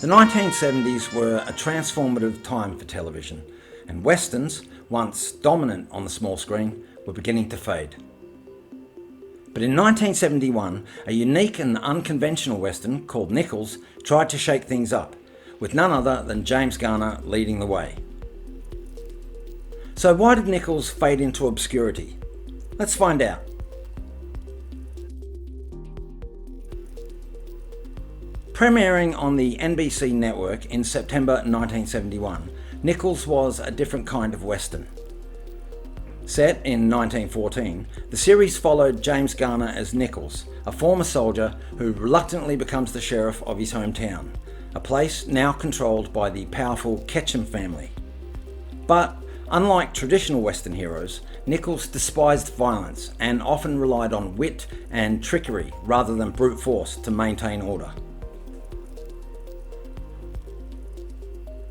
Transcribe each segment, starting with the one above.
The 1970s were a transformative time for television, and westerns, once dominant on the small screen, were beginning to fade. But in 1971, a unique and unconventional western called Nichols tried to shake things up, with none other than James Garner leading the way. So why did Nichols fade into obscurity? Let's find out. Premiering on the NBC network in September 1971, Nichols was a different kind of western. Set in 1914, the series followed James Garner as Nichols, a former soldier who reluctantly becomes the sheriff of his hometown, a place now controlled by the powerful Ketchum family. But unlike traditional western heroes, Nichols despised violence and often relied on wit and trickery rather than brute force to maintain order.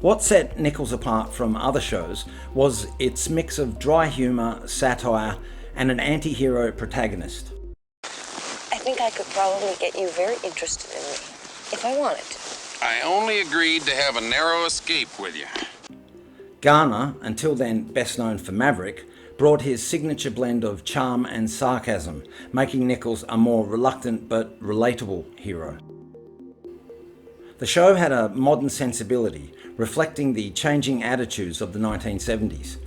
What set Nichols apart from other shows was its mix of dry humour, satire, and an anti-hero protagonist. I think I could probably get you very interested in me, if I wanted to. I only agreed to have a narrow escape with you. Garner, until then best known for Maverick, brought his signature blend of charm and sarcasm, making Nichols a more reluctant but relatable hero. The show had a modern sensibility, reflecting the changing attitudes of the 1970s.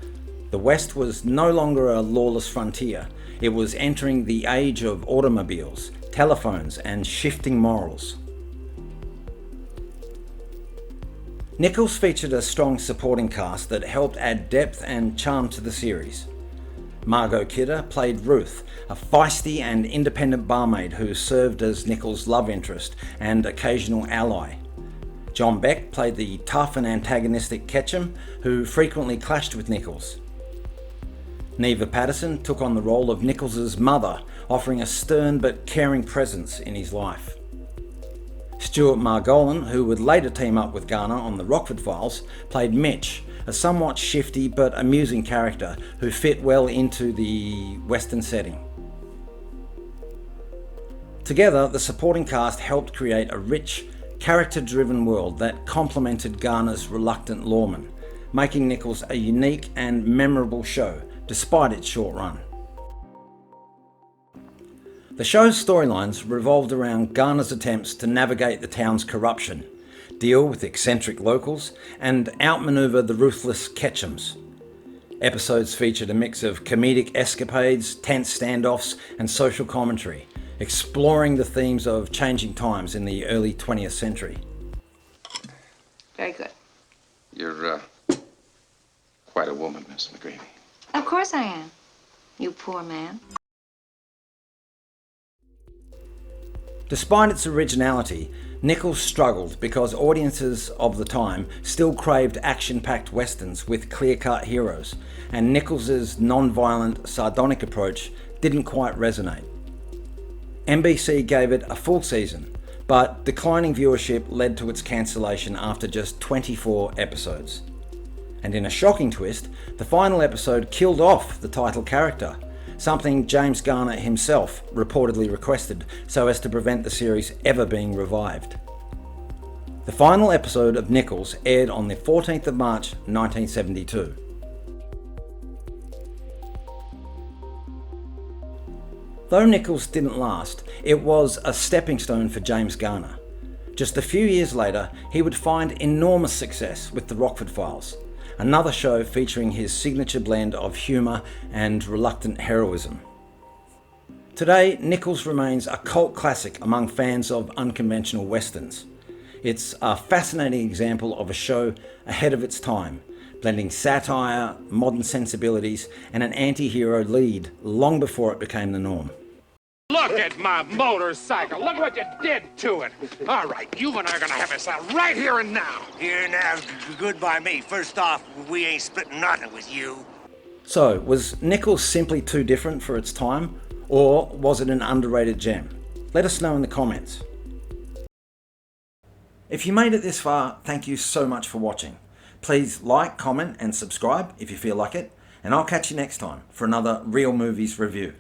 The West was no longer a lawless frontier. It was entering the age of automobiles, telephones, and shifting morals. Nichols featured a strong supporting cast that helped add depth and charm to the series. Margot Kidder played Ruth, a feisty and independent barmaid who served as Nichols' love interest and occasional ally. John Beck played the tough and antagonistic Ketchum, who frequently clashed with Nichols. Neva Patterson took on the role of Nichols' mother, offering a stern but caring presence in his life. Stuart Margolin, who would later team up with Garner on the Rockford Files, played Mitch, a somewhat shifty but amusing character who fit well into the Western setting. Together, the supporting cast helped create a rich, character-driven world that complemented Garner's reluctant lawman, making Nichols a unique and memorable show, despite its short run. The show's storylines revolved around Garner's attempts to navigate the town's corruption, deal with eccentric locals, and outmaneuver the ruthless Ketchums. Episodes featured a mix of comedic escapades, tense standoffs, and social commentary, exploring the themes of changing times in the early 20th century. Very good. You're, quite a woman, Miss McGreevy. Of course I am, you poor man. Despite its originality, Nichols struggled because audiences of the time still craved action-packed westerns with clear-cut heroes, and Nichols' non-violent, sardonic approach didn't quite resonate. NBC gave it a full season, but declining viewership led to its cancellation after just 24 episodes. And in a shocking twist, the final episode killed off the title character, something James Garner himself reportedly requested so as to prevent the series ever being revived. The final episode of Nichols aired on the 14th of March 1972. Though Nichols didn't last, it was a stepping stone for James Garner. Just a few years later, he would find enormous success with the Rockford Files, another show featuring his signature blend of humour and reluctant heroism. Today, Nichols remains a cult classic among fans of unconventional westerns. It's a fascinating example of a show ahead of its time, blending satire, modern sensibilities, and an anti-hero lead long before it became the norm. Look at my motorcycle. Look what you did to it. All right, you and I are gonna have this out right here and now. Here now, good by me. First off, we ain't splitting nothing with you. So, was Nichols simply too different for its time, or was it an underrated gem? Let us know in the comments. If you made it this far, thank you so much for watching. Please like, comment, and subscribe if you feel like it, and I'll catch you next time for another Real Movies review.